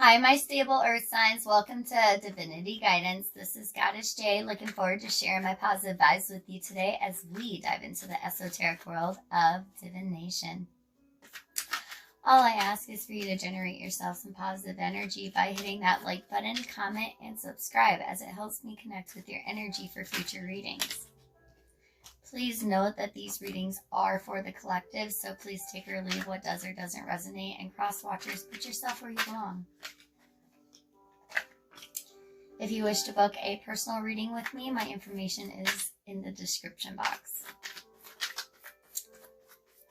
Hi, my stable earth signs. Welcome to Divinity Guidance. This is Goddess Jay. Looking forward to sharing my positive vibes with you today as we dive into the esoteric world of divination. All I ask is for you to generate yourself some positive energy by hitting that like button, comment, and subscribe, as it helps me connect with your energy for future readings. Please note that these readings are for the collective, so please take or leave what does or doesn't resonate, and cross-watchers, put yourself where you belong. If you wish to book a personal reading with me, my information is in the description box.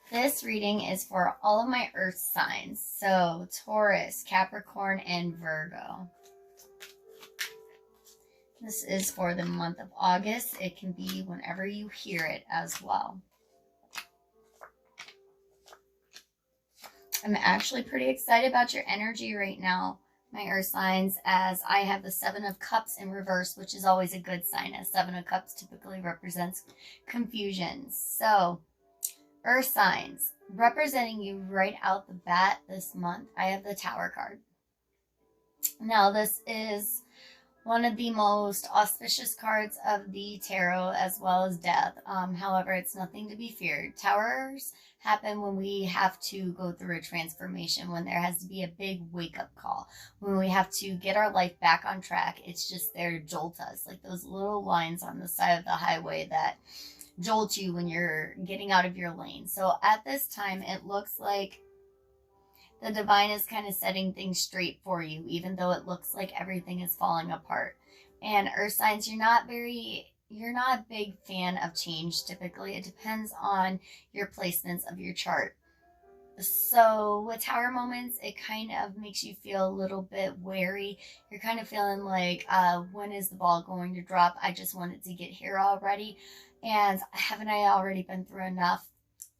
This reading is for all of my earth signs, so Taurus, Capricorn, and Virgo. This is for the month of August. It can be whenever you hear it as well. I'm actually pretty excited about your energy right now, my earth signs, as I have the Seven of Cups in reverse, which is always a good sign, as Seven of Cups typically represents confusion. So, earth signs, representing you right out the bat this month, I have the Tower card. Now, this is one of the most auspicious cards of the tarot, as well as death. However, it's nothing to be feared. Towers happen when we have to go through a transformation, when there has to be a big wake-up call, when we have to get our life back on track. It's just there to jolt us, like those little lines on the side of the highway that jolt you when you're getting out of your lane. So at this time, it looks like the divine is kind of setting things straight for you, even though it looks like everything is falling apart. And earth signs, you're not a big fan of change typically. It depends on your placements of your chart. So with tower moments, it kind of makes you feel a little bit wary. You're kind of feeling like, when is the ball going to drop? I just wanted to get here already. And haven't I already been through enough?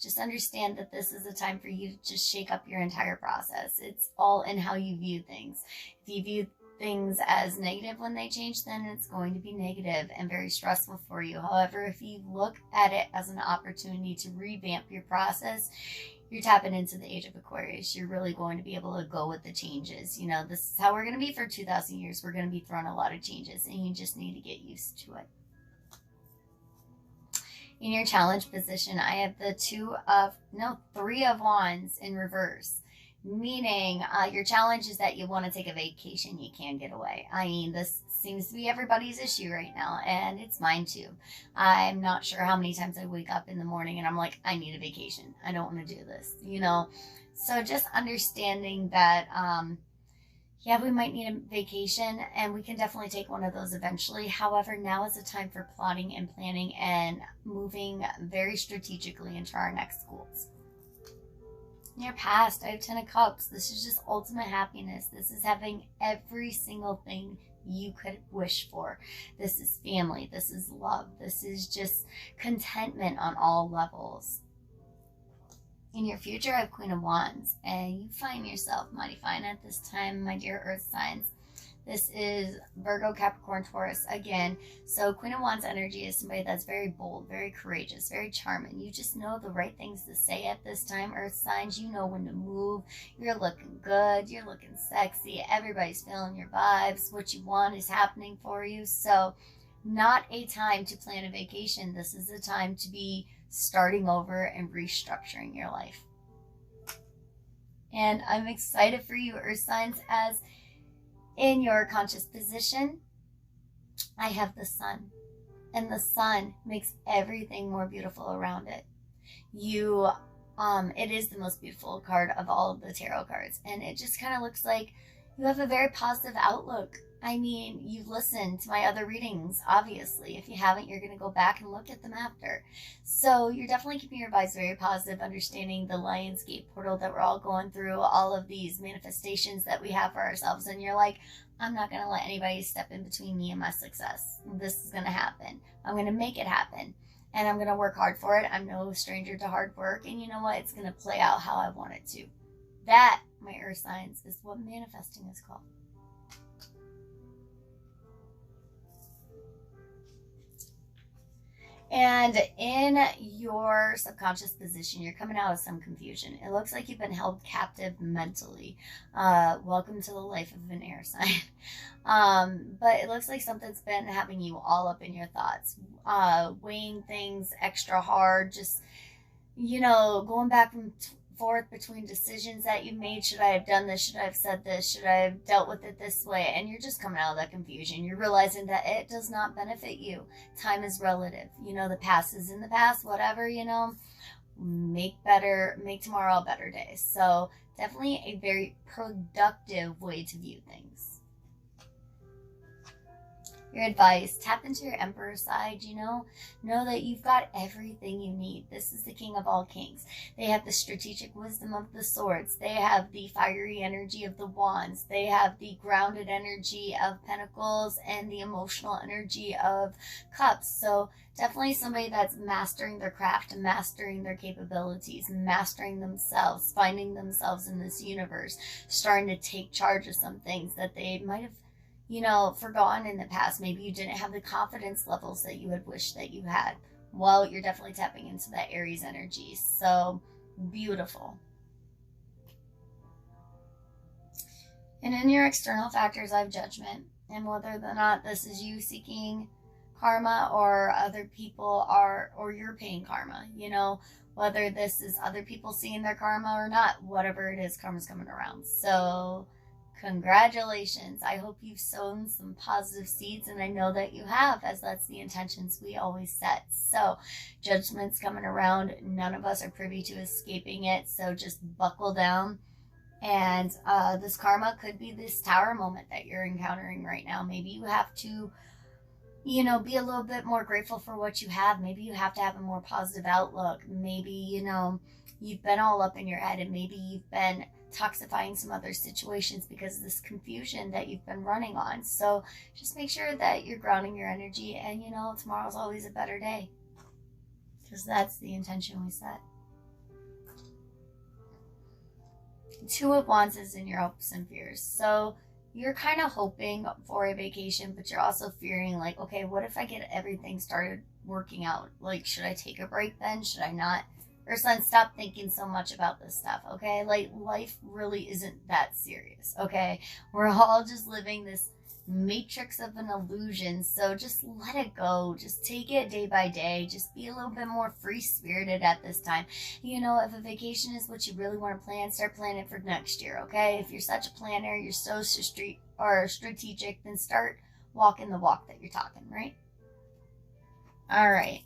Just understand that this is a time for you to just shake up your entire process. It's all in how you view things. If you view things as negative when they change, then it's going to be negative and very stressful for you. However, if you look at it as an opportunity to revamp your process, you're tapping into the age of Aquarius. You're really going to be able to go with the changes. You know, this is how we're going to be for 2,000 years. We're going to be throwing a lot of changes, and you just need to get used to it. In your challenge position, I have the Three of Wands in reverse, meaning your challenge is that you want to take a vacation. You can't get away. I mean, this seems to be everybody's issue right now, and it's mine too. I'm not sure how many times I wake up in the morning and I'm like, I need a vacation. I don't want to do this, you know? So just understanding that, yeah, we might need a vacation, and we can definitely take one of those eventually. However, now is the time for plotting and planning and moving very strategically into our next goals. In your past, I have 10 of Cups. This is just ultimate happiness. This is having every single thing you could wish for. This is family. This is love. This is just contentment on all levels. In your future, I have Queen of Wands, and you find yourself mighty fine at this time, my dear earth signs. This is Virgo, Capricorn, Taurus again. So Queen of Wands energy is somebody that's very bold, very courageous, very charming. You just know the right things to say at this time, earth signs. You know when to move. You're looking good. You're looking sexy. Everybody's feeling your vibes. What you want is happening for you. So not a time to plan a vacation. This is a time to be starting over and restructuring your life. And I'm excited for you, earth signs, as in your conscious position, I have the sun, and the sun makes everything more beautiful around it. It is the most beautiful card of all of the tarot cards, and it just kind of looks like you have a very positive outlook. I mean, you've listened to my other readings, obviously. If you haven't, you're going to go back and look at them after. So you're definitely keeping your vibes very positive, understanding the Lionsgate portal that we're all going through, all of these manifestations that we have for ourselves. And you're like, I'm not going to let anybody step in between me and my success. This is going to happen. I'm going to make it happen. And I'm going to work hard for it. I'm no stranger to hard work. And you know what? It's going to play out how I want it to. That, my earth signs, is what manifesting is called. And in your subconscious position, you're coming out of some confusion. It looks like you've been held captive mentally. Welcome to the life of an air sign. But it looks like something's been having you all up in your thoughts, weighing things extra hard, just, you know, going back and forth between decisions that you made. Should I have done this? Should I have said this? Should I have dealt with it this way? And you're just coming out of that confusion. You're realizing that it does not benefit you. Time is relative. You know, the past is in the past, whatever, you know, make tomorrow a better day. So definitely a very productive way to view things. Your advice, tap into your Emperor side, you know that you've got everything you need. This is the King of all kings. They have the strategic wisdom of the swords. They have the fiery energy of the wands. They have the grounded energy of pentacles and the emotional energy of cups. So definitely somebody that's mastering their craft, mastering their capabilities, mastering themselves, finding themselves in this universe, starting to take charge of some things that they might have, you know, forgotten in the past. Maybe you didn't have the confidence levels that you had wished that you had. Well, you're definitely tapping into that Aries energy. So beautiful. And in your external factors, I have judgment. And whether or not this is you seeking karma or other people or you're paying karma, you know, whether this is other people seeing their karma or not, whatever it is, karma's coming around. So congratulations. I hope you've sown some positive seeds, and I know that you have, as that's the intentions we always set. So judgment's coming around. None of us are privy to escaping it. So just buckle down. And this karma could be this tower moment that you're encountering right now. Maybe you have to, you know, be a little bit more grateful for what you have. Maybe you have to have a more positive outlook. Maybe, you know, you've been all up in your head, and maybe you've been toxifying some other situations because of this confusion that you've been running on. So just make sure that you're grounding your energy, and you know, tomorrow's always a better day, because that's the intention we set. Two of Wands is in your hopes and fears. So you're kind of hoping for a vacation, but you're also fearing, like, okay, what if I get everything started working out? Like, should I take a break then? Should I not? Or son, stop thinking so much about this stuff, okay? Like, life really isn't that serious, okay? We're all just living this matrix of an illusion, so just let it go. Just take it day by day. Just be a little bit more free-spirited at this time. You know, if a vacation is what you really want to plan, start planning for next year, okay? If you're such a planner, you're so strategic, then start walking the walk that you're talking, right? All right.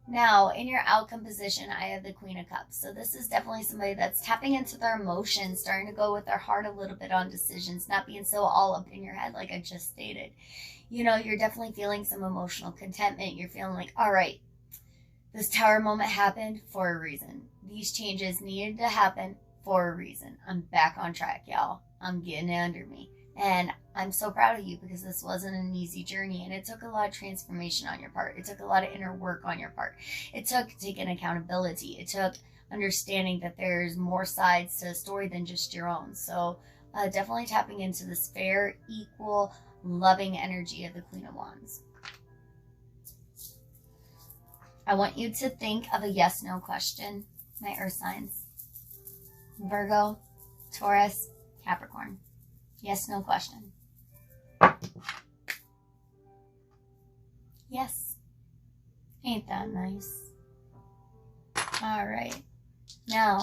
Now, in your outcome position, I have the Queen of Cups. So this is definitely somebody that's tapping into their emotions, starting to go with their heart a little bit on decisions, not being so all up in your head like I just stated. You know, you're definitely feeling some emotional contentment. You're feeling like, all right, this tower moment happened for a reason. These changes needed to happen for a reason. I'm back on track, y'all. I'm getting it under me. And I'm so proud of you, because this wasn't an easy journey, and it took a lot of transformation on your part. It took a lot of inner work on your part. It took taking accountability. It took understanding that there's more sides to a story than just your own. So definitely tapping into this fair, equal, loving energy of the Queen of Wands. I want you to think of a yes-no question, my earth signs. Virgo, Taurus, Capricorn. Yes, no question. Yes. Ain't that nice? All right. Now,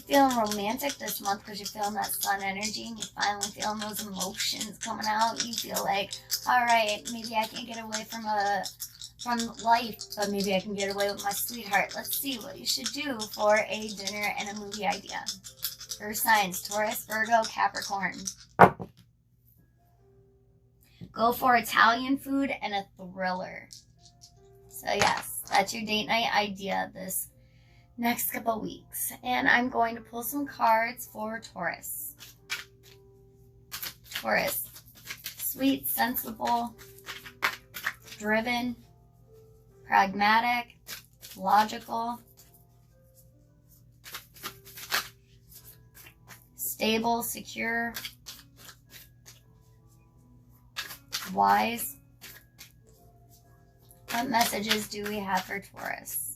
you're feeling romantic this month because you're feeling that sun energy, and you're finally feeling those emotions coming out. You feel like, all right, maybe I can't get away from life, but maybe I can get away with my sweetheart. Let's see what you should do for a dinner and a movie idea. Earth signs, Taurus, Virgo, Capricorn. Go for Italian food and a thriller. So yes, that's your date night idea this next couple weeks. And I'm going to pull some cards for Taurus. Taurus, sweet, sensible, driven, pragmatic, logical, stable, secure, wise, What messages do we have for Taurus?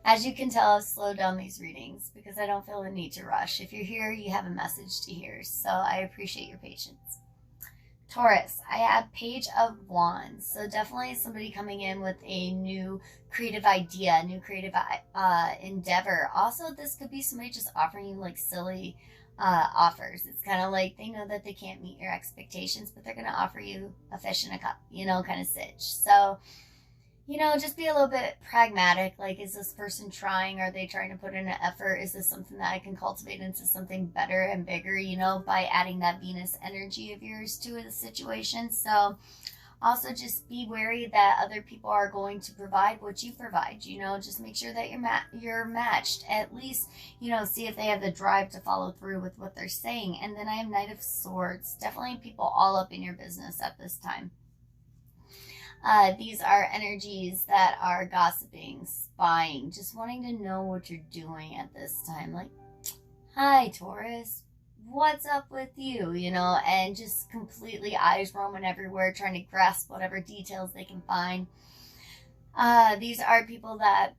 As you can tell, I've slowed down these readings because I don't feel the need to rush. If you're here, you have a message to hear, so I appreciate your patience. Taurus, I have Page of Wands, so definitely somebody coming in with a new creative idea, new creative endeavor. Also, this could be somebody just offering you like silly offers. It's kind of like they know that they can't meet your expectations, but they're going to offer you a fish in a cup, you know, kind of sitch. So, you know, just be a little bit pragmatic. Like, is this person trying? Are they trying to put in an effort? Is this something that I can cultivate into something better and bigger, you know, by adding that Venus energy of yours to the situation? So also just be wary that other people are going to provide what you provide, you know, just make sure that you're matched. At least, you know, see if they have the drive to follow through with what they're saying. And then I have Knight of Swords. Definitely people all up in your business at this time. These are energies that are gossiping, spying, just wanting to know what you're doing at this time. Like, hi, Taurus, what's up with you? You know, and just completely eyes roaming everywhere, trying to grasp whatever details they can find. These are people that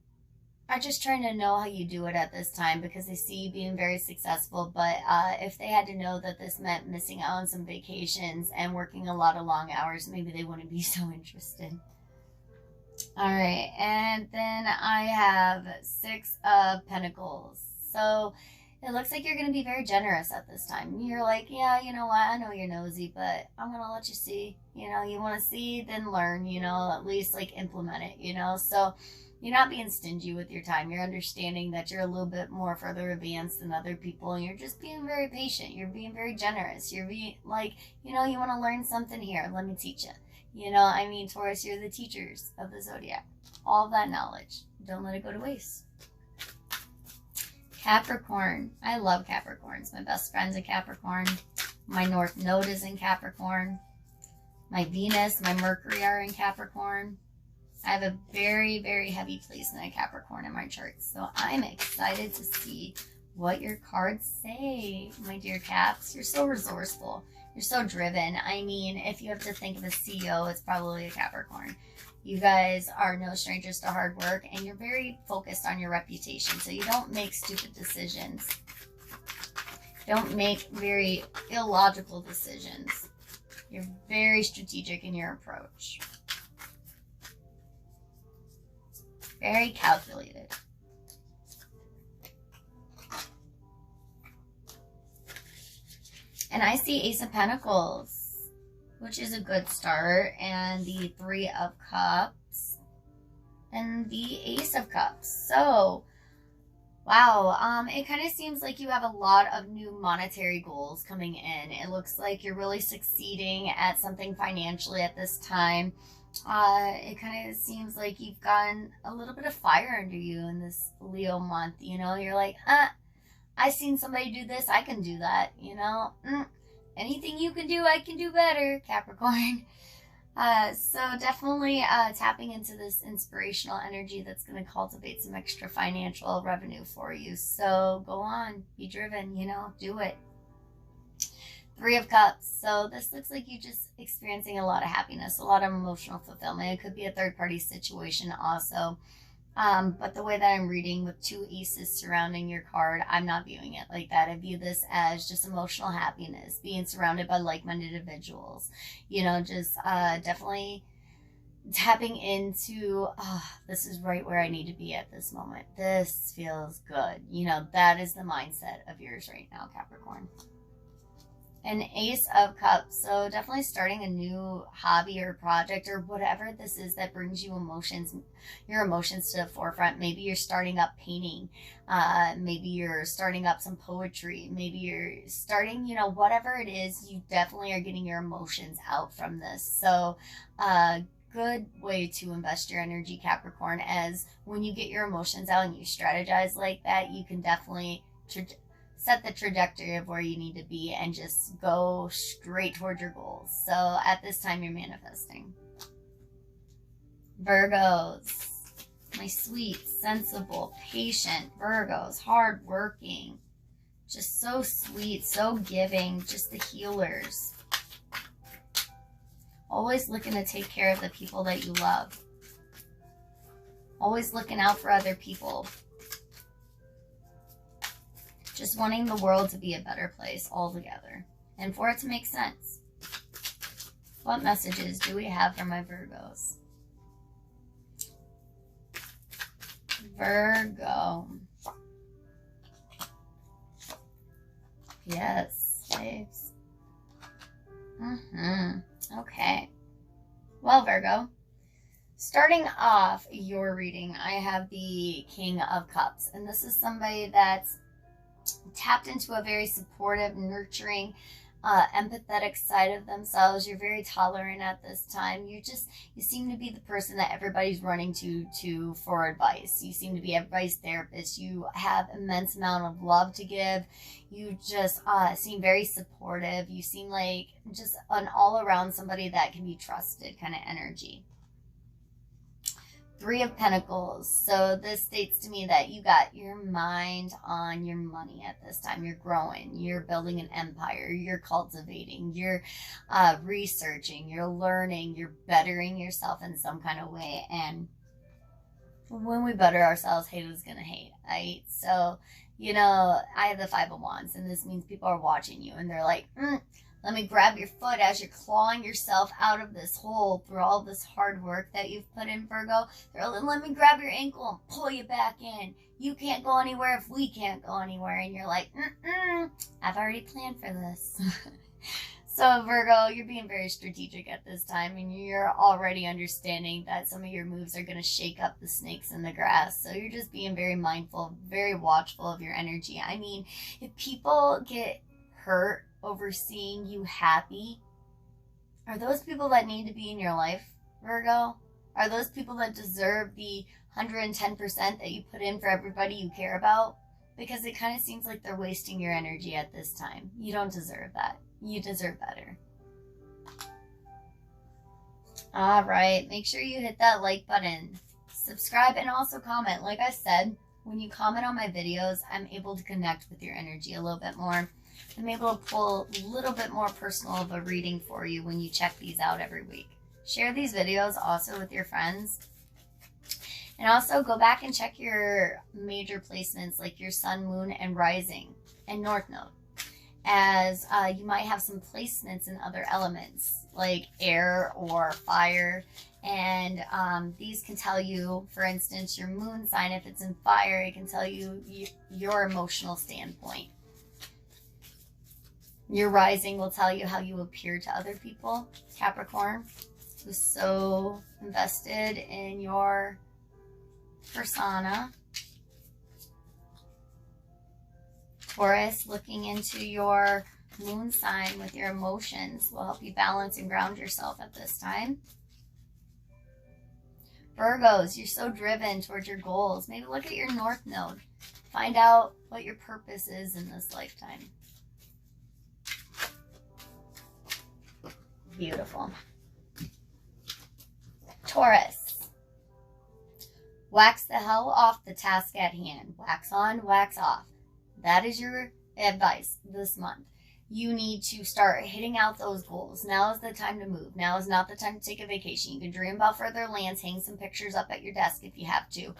are just trying to know how you do it at this time because they see you being very successful. But if they had to know that this meant missing out on some vacations and working a lot of long hours, maybe they wouldn't be so interested. All right, and then I have Six of Pentacles. So it looks like you're going to be very generous at this time. You're like, yeah, you know what? I know you're nosy, but I'm going to let you see. You know, you want to see, then learn, you know, at least like implement it, you know. So you're not being stingy with your time. You're understanding that you're a little bit more further advanced than other people, and you're just being very patient. You're being very generous. You're being like, you know, you want to learn something here. Let me teach you. You know, I mean, Taurus, you're the teachers of the zodiac. All of that knowledge. Don't let it go to waste. Capricorn. I love Capricorns. My best friend's a Capricorn. My North Node is in Capricorn. My Venus, my Mercury are in Capricorn. I have a very, very heavy placement of Capricorn in my chart. So I'm excited to see what your cards say, my dear Caps. You're so resourceful. You're so driven. I mean, if you have to think of a CEO, it's probably a Capricorn. You guys are no strangers to hard work, and you're very focused on your reputation. So you don't make stupid decisions. Don't make very illogical decisions. You're very strategic in your approach. Very calculated. And I see Ace of Pentacles, which is a good start, and the Three of Cups, and the Ace of Cups. So, wow, it kind of seems like you have a lot of new monetary goals coming in. It looks like you're really succeeding at something financially at this time. It kind of seems like you've gotten a little bit of fire under you in this Leo month. You know, you're like, I seen somebody do this, I can do that, you know. Anything you can do, I can do better, Capricorn. So definitely tapping into this inspirational energy that's going to cultivate some extra financial revenue for you. So go on, be driven, you know, do it. Three of Cups. So this looks like you're just experiencing a lot of happiness, a lot of emotional fulfillment. It could be a third-party situation also. But the way that I'm reading with two aces surrounding your card, I'm not viewing it like that. I view this as just emotional happiness, being surrounded by like-minded individuals. You know, just definitely tapping into, this is right where I need to be at this moment. This feels good. You know, that is the mindset of yours right now, Capricorn. An Ace of Cups. So definitely starting a new hobby or project or whatever this is that brings you your emotions to the forefront. Maybe you're starting up painting. Maybe you're starting up some poetry. Maybe you're starting, you know, whatever it is, you definitely are getting your emotions out from this. So, good way to invest your energy, Capricorn, as when you get your emotions out and you strategize like that, you can definitely set the trajectory of where you need to be and just go straight toward your goals. So at this time, you're manifesting. Virgos, my sweet, sensible, patient Virgos, hardworking, just so sweet, so giving, just the healers. Always looking to take care of the people that you love. Always looking out for other people. Just wanting the world to be a better place altogether. And for it to make sense. What messages do we have for my Virgos? Virgo. Yes, slaves. Okay. Well, Virgo, starting off your reading, I have the King of Cups. And this is somebody that's tapped into a very supportive, nurturing, empathetic side of themselves. You're very tolerant at this time. You seem to be the person that everybody's running to for advice. You seem to be everybody's therapist. You have immense amount of love to give. You just seem very supportive. You seem like just an all-around somebody that can be trusted kind of energy. Three of Pentacles. So this states to me that you got your mind on your money at this time. You're growing. You're building an empire. You're cultivating. You're researching. You're learning. You're bettering yourself in some kind of way. And when we better ourselves, haters gonna hate, right? So, you know, I have the Five of Wands, and this means people are watching you, and they're like, let me grab your foot as you're clawing yourself out of this hole through all this hard work that you've put in, Virgo. They're like, let me grab your ankle and pull you back in. You can't go anywhere if we can't go anywhere. And you're like, I've already planned for this. So, Virgo, you're being very strategic at this time, and you're already understanding that some of your moves are going to shake up the snakes in the grass. So you're just being very mindful, very watchful of your energy. I mean, if people get hurt over seeing you happy, are those people that need to be in your life, Virgo? Are those people that deserve the 110% that you put in for everybody you care about? Because it kind of seems like they're wasting your energy at this time. You don't deserve that. You deserve better. All right, make sure you hit that like button, subscribe, and also comment. Like I said, when you comment on my videos, I'm able to connect with your energy a little bit more. I'm able to pull a little bit more personal of a reading for you when you check these out every week. Share these videos also with your friends. And also go back and check your major placements like your sun, moon, and rising and north node. As you might have some placements in other elements like air or fire. And these can tell you, for instance, your moon sign, if it's in fire, it can tell you your emotional standpoint. Your rising will tell you how you appear to other people. Capricorn, who's so invested in your persona. Taurus, looking into your moon sign with your emotions will help you balance and ground yourself at this time. Virgos, you're so driven towards your goals. Maybe look at your north node. Find out what your purpose is in this lifetime. Beautiful. Taurus. Wax the hell off the task at hand. Wax on, wax off. That is your advice this month. You need to start hitting out those goals. Now is the time to move. Now is not the time to take a vacation. You can dream about further lands, hang some pictures up at your desk if you have to.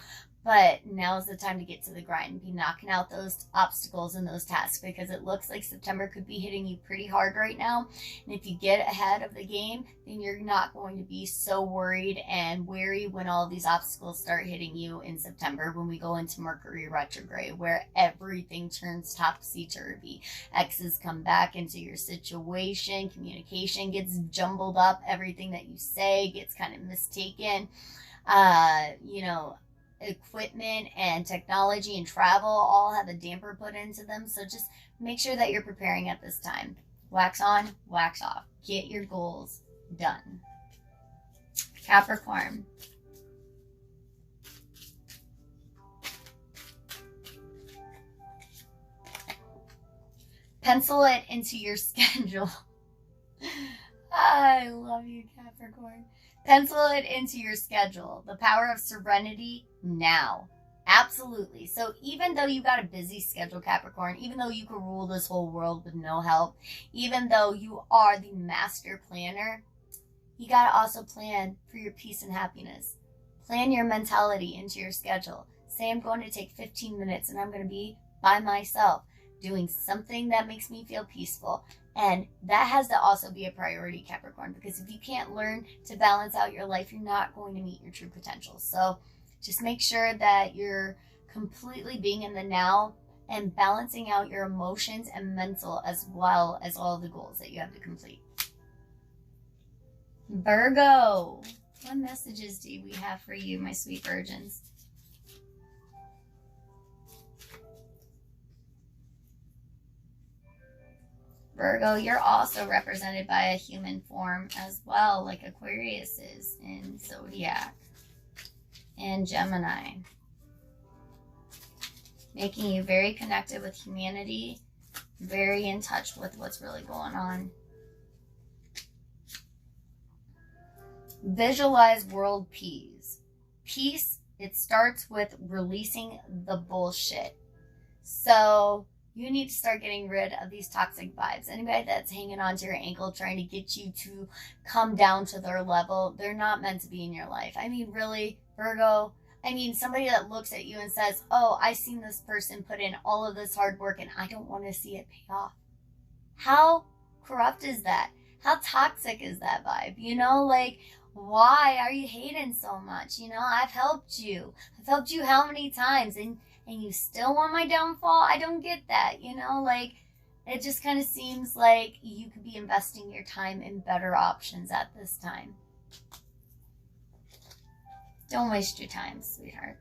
But now is the time to get to the grind and be knocking out those obstacles and those tasks, because it looks like September could be hitting you pretty hard right now. And if you get ahead of the game, then you're not going to be so worried and weary when all these obstacles start hitting you in September, when we go into Mercury retrograde, where everything turns topsy-turvy. Exes come back into your situation. Communication gets jumbled up. Everything that you say gets kind of mistaken. Equipment and technology and travel all have a damper put into them. So just make sure that you're preparing at this time. Wax on, wax off. Get your goals done. Capricorn. Pencil it into your schedule. I love you, Capricorn. Pencil it into your schedule. The power of serenity now. Absolutely. So even though you got a busy schedule, Capricorn, even though you could rule this whole world with no help, even though you are the master planner, you got to also plan for your peace and happiness. Plan your mentality into your schedule. Say I'm going to take 15 minutes and I'm going to be by myself doing something that makes me feel peaceful. And that has to also be a priority, Capricorn, because if you can't learn to balance out your life, you're not going to meet your true potential. So just make sure that you're completely being in the now and balancing out your emotions and mental as well as all the goals that you have to complete. Virgo, what messages do we have for you, my sweet virgins? Virgo, you're also represented by a human form as well, like Aquarius is in Zodiac and Gemini. Making you very connected with humanity, very in touch with what's really going on. Visualize world peace. Peace, it starts with releasing the bullshit. So you need to start getting rid of these toxic vibes. Anybody that's hanging on to your ankle, trying to get you to come down to their level, they're not meant to be in your life. I mean, really, Virgo, I mean, somebody that looks at you and says, oh, I've seen this person put in all of this hard work and I don't want to see it pay off. How corrupt is that? How toxic is that vibe? You know, like, why are you hating so much? You know, I've helped you. I've helped you how many times? And you still want my downfall? I don't get that, you know, like, it just kind of seems like you could be investing your time in better options at this time. Don't waste your time, sweetheart.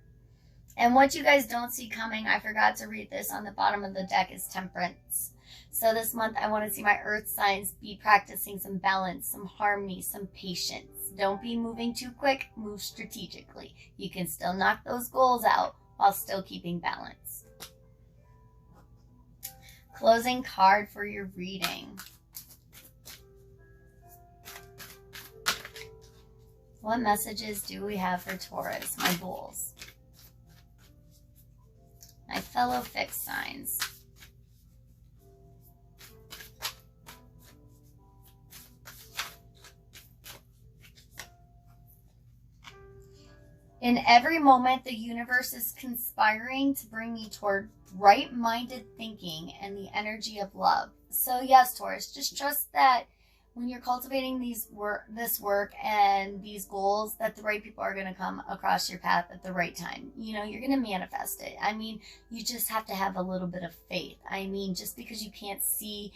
And what you guys don't see coming, I forgot to read this on the bottom of the deck, is Temperance. So this month, I want to see my earth signs be practicing some balance, some harmony, some patience. Don't be moving too quick, move strategically. You can still knock those goals out while still keeping balance. Closing card for your reading. What messages do we have for Taurus, my bulls? My fellow fixed signs. In every moment, the universe is conspiring to bring me toward right-minded thinking and the energy of love. So yes, Taurus, just trust that when you're cultivating this work and these goals, that the right people are going to come across your path at the right time. You know, you're going to manifest it. I mean, you just have to have a little bit of faith. I mean, just because you can't see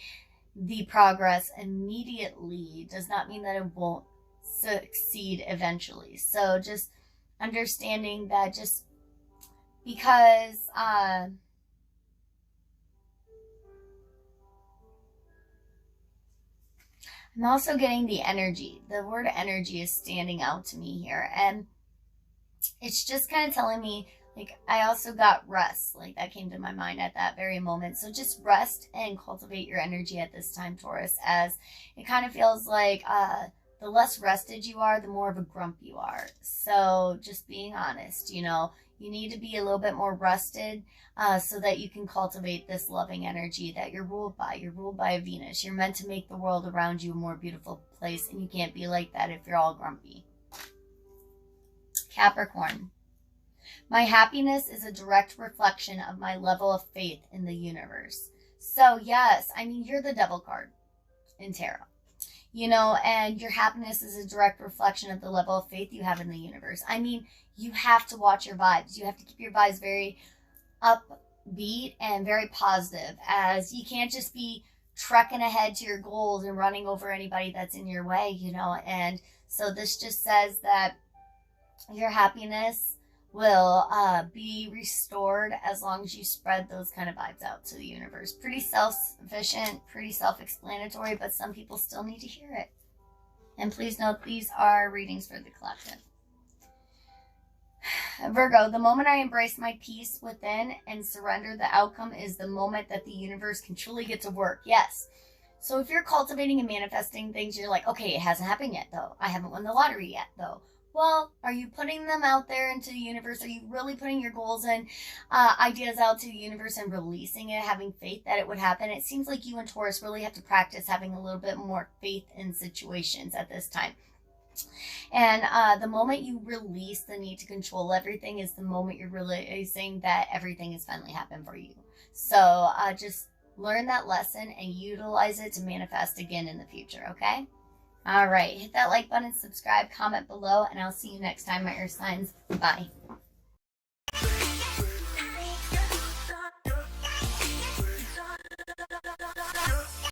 the progress immediately does not mean that it won't succeed eventually. So just understanding that just because I'm also getting the energy. The word energy is standing out to me here. And it's just kind of telling me, like, I also got rest. Like, that came to my mind at that very moment. So just rest and cultivate your energy at this time, Taurus, as it kind of feels like the less rested you are, the more of a grump you are. So just being honest, you know, you need to be a little bit more rested so that you can cultivate this loving energy that you're ruled by. You're ruled by a Venus. You're meant to make the world around you a more beautiful place, and you can't be like that if you're all grumpy. Capricorn. My happiness is a direct reflection of my level of faith in the universe. So yes, I mean, you're the devil card in tarot. You know, and your happiness is a direct reflection of the level of faith you have in the universe. I mean, you have to watch your vibes. You have to keep your vibes very upbeat and very positive, as you can't just be trekking ahead to your goals and running over anybody that's in your way, you know. And so this just says that your happiness will be restored as long as you spread those kind of vibes out to the universe. Pretty self-sufficient, pretty self-explanatory, but some people still need to hear it. And please note, these are readings for the collective. Virgo, the moment I embrace my peace within and surrender the outcome is the moment that the universe can truly get to work. Yes. So if you're cultivating and manifesting things, you're like, okay, it hasn't happened yet, though. I haven't won the lottery yet, though. Well, are you putting them out there into the universe? Are you really putting your goals and ideas out to the universe and releasing it, having faith that it would happen? It seems like you and Taurus really have to practice having a little bit more faith in situations at this time. And the moment you release the need to control everything is the moment you're realizing that everything has finally happened for you. So just learn that lesson and utilize it to manifest again in the future, okay? All right, hit that like button, subscribe, comment below, and I'll see you next time, my earth signs. Bye.